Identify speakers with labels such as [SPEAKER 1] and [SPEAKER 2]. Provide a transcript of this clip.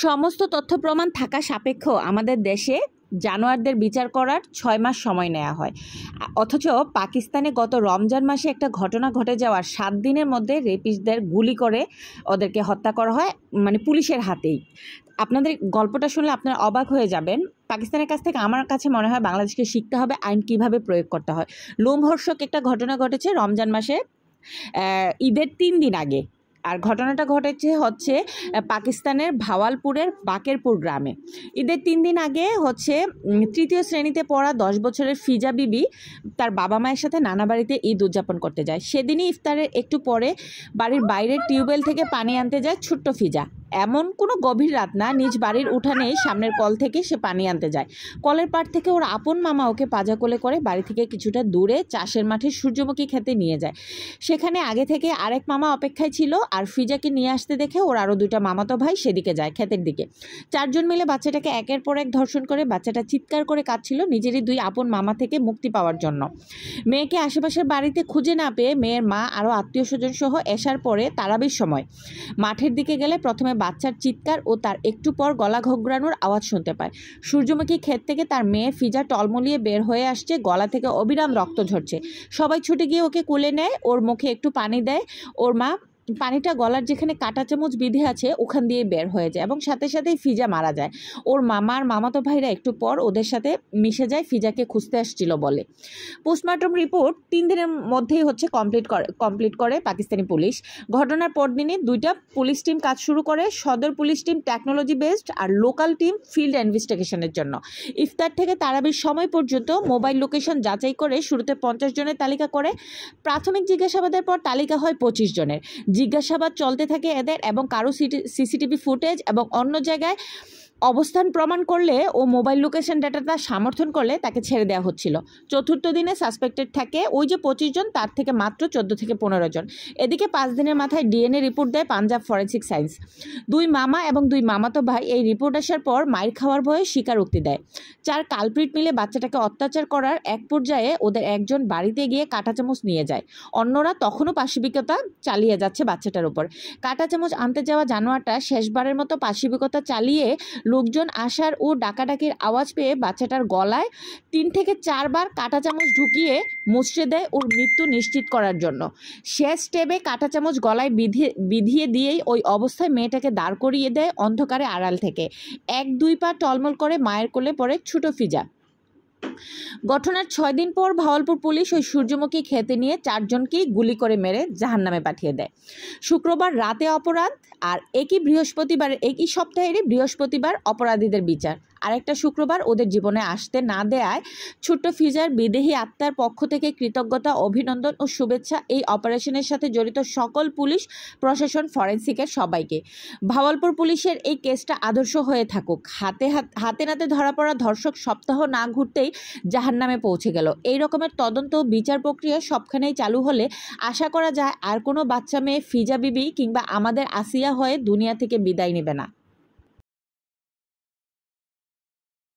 [SPEAKER 1] সমস্ত তথ্য প্রমাণ থাকা সাপেক্ষেও আমাদের দেশে জানোয়ারদের বিচার করার 6 মাস সময় নেওয়া হয়। অথচ পাকিস্তানে গত রমজান মাসে একটা ঘটনা ঘটে যাওয়ার 7 দিনের মধ্যে রেপিস্টদের গুলি করে ওদেরকে হত্যা করা হয়, মানে পুলিশের হাতেই। আপনাদের গল্পটা শুনলে আপনারা অবাক হয়ে যাবেন। পাকিস্তানের কাছ থেকে আমার কাছে মনে হয় বাংলাদেশকে শিখতে হবে আইন কিভাবে প্রয়োগ করতে হয়। লোমহর্ষক একটা ঘটনা ঘটেছে রমজান মাসে, ঈদের 3 দিন আগে। আর ঘটনাটা ঘটেছে পাকিস্তানের ভাওয়ালপুরের বাকেরপুর গ্রামে। ঈদের 3 দিন আগে তৃতীয় শ্রেণীতে পড়া 10 বছরের ফিজা বিবি তার বাবা মায়ের সাথে নানা বাড়িতে ঈদ উদযাপন করতে যায়। সেদিনই ইফতারের একটু পরে বাড়ির বাইরের টিউবওয়েল থেকে পানি আনতে যায় ছোট্ট ফিজা। এমন কোনো গভীর রাত না, নিজ বাড়ির উঠানেই সামনের কল থেকে সে পানি আনতে যায়। কলের পাড় থেকে ওর আপন মামা ওকে পাজা কোলে করে বাড়ি থেকে কিছুটা দূরে চাষের মাঠে সূর্যমুখী খেতে নিয়ে যায়। সেখানে আগে থেকে আরেক মামা অপেক্ষায় ছিল, আর ফিজাকে নিয়ে আসতে দেখে ওর আরও 2টা মামাতো ভাই সেদিকে যায়, ক্ষেতের দিকে। 4 জন মিলে বাচ্চাটাকে একের পর এক ধর্ষণ করে। বাচ্চাটা চিৎকার করে কাঁদছিল নিজেরই 2 আপন মামা থেকে মুক্তি পাওয়ার জন্য। মেয়েকে আশেপাশের বাড়িতে খুঁজে না পেয়ে মেয়ের মা আরও আত্মীয় স্বজন সহ এসার পরে তারাবির সময় মাঠের দিকে গেলে প্রথমে বাচ্চার চিৎকার ও তার একটু পর গলা ঘোগরানোর আওয়াজ শুনতে পায়। সূর্যমুখী ক্ষেত থেকে তার মেয়ে ফিজা টলমলিয়ে বের হয়ে আসছে, গলা থেকে অবিরাম রক্ত ঝরছে। সবাই ছুটে গিয়ে ওকে কোলে নেয়, ওর মুখে একটু পানি দেয়। ওর মা পানিটা গলার যেখানে কাঁটা চামচ বিধে আছে ওখান দিয়ে বের হয়ে যায় এবং সাথে সাথেই ফিজা মারা যায়। ওর মামার মামাতো ভাইরা একটু পর ওদের সাথে মিশে যায় ফিজাকে খুঁজতে আসছিল বলে। পোস্টমর্টম রিপোর্ট 3 দিনের মধ্যেই কমপ্লিট করে পাকিস্তানি পুলিশ। ঘটনার পরদিনই 2টা পুলিশ টিম কাজ শুরু করে, সদর পুলিশ টিম টেকনোলজি বেসড আর লোকাল টিম ফিল্ড ইনভেস্টিগেশনের জন্য। ইফতার থেকে তারাবির সময় পর্যন্ত মোবাইল লোকেশন যাচাই করে শুরুতে 50 জনের তালিকা করে। প্রাথমিক জিজ্ঞাসাবাদের পর তালিকা হয় 25 জনের। জিজ্ঞাসাবাদ চলতে থাকে এদের, এবং কারো সিসিটিভি ফুটেজ এবং অন্য জায়গায় অবস্থান প্রমাণ করলে ও মোবাইল লোকেশন ডাটাটা সমর্থন করলে তাকে ছেড়ে দেওয়া হচ্ছিল। চতুর্থ দিনে সাসপেক্টেড থাকে ওই যে 25 জন, তার থেকে মাত্র 14 থেকে 15 জন। এদিকে 5 দিনের মাথায় ডিএনএ রিপোর্ট দেয় পাঞ্জাব ফরেন্সিক সায়েন্স। 2 মামা এবং 2 মামাতো ভাই এই রিপোর্ট আসার পর মাইর খাওয়ার ভয়ে স্বীকারোক্তি দেয়। 4 কালপ্রিট মিলে বাচ্চাটাকে অত্যাচার করার এক পর্যায়ে ওদের একজন বাড়িতে গিয়ে কাঁটা চামচ নিয়ে যায়। অন্যরা তখনও পাশবিকতা চালিয়ে যাচ্ছে বাচ্চাটার উপর। কাঁটা চামচ আনতে যাওয়া জানোয়ারটা শেষবারের মতো পাশবিকতা চালিয়ে লোকজন আসার ও ডাকাডাকির আওয়াজ পেয়ে বাচ্চাটার গলায় 3 থেকে 4 বার কাঁটা চামচ ঢুকিয়ে মুচড়ে দেয় ওর মৃত্যু নিশ্চিত করার জন্য। শেষ স্টেপে কাঁটা চামচ গলায় বিধিয়ে দিয়েই ওই অবস্থায় মেয়েটাকে দাঁড় করিয়ে দেয় অন্ধকারে আড়াল থেকে। 1-2 পা টলমল করে মায়ের কোলে পড়ে ছোট ফিজা। ঘটনার 6 দিন পর ভাওয়ালপুর পুলিশ ওই সূর্যমুখী খেতে নিয়ে 4 জনকেই গুলি করে মেরে জাহান্নামে পাঠিয়ে দেয়। শুক্রবার রাতে অপরাধ, আর একই সপ্তাহেরই বৃহস্পতিবার অপরাধীদের বিচার। আরেকটা শুক্রবার ওদের জীবনে আসতে না দেয়ায় ছোট্ট ফিজার বিদেহী আত্মার পক্ষ থেকে কৃতজ্ঞতা, অভিনন্দন ও শুভেচ্ছা এই অপারেশনের সাথে জড়িত সকল পুলিশ প্রশাসন, ফরেন্সিকের সবাইকে। ভাওয়ালপুর পুলিশের এই কেসটা আদর্শ হয়ে থাকুক। হাতে নাতে ধরা পড়া ধর্ষক সপ্তাহ না ঘুরতেই জাহান্নামে পৌঁছে গেল। এই রকমের তদন্ত বিচার প্রক্রিয়া সবখানেই চালু হলে আশা করা যায় আর কোনো বাচ্চা মেয়ে ফিজা বিবি কিংবা আমাদের আসিয়া হয়ে দুনিয়া থেকে বিদায় নেবে না।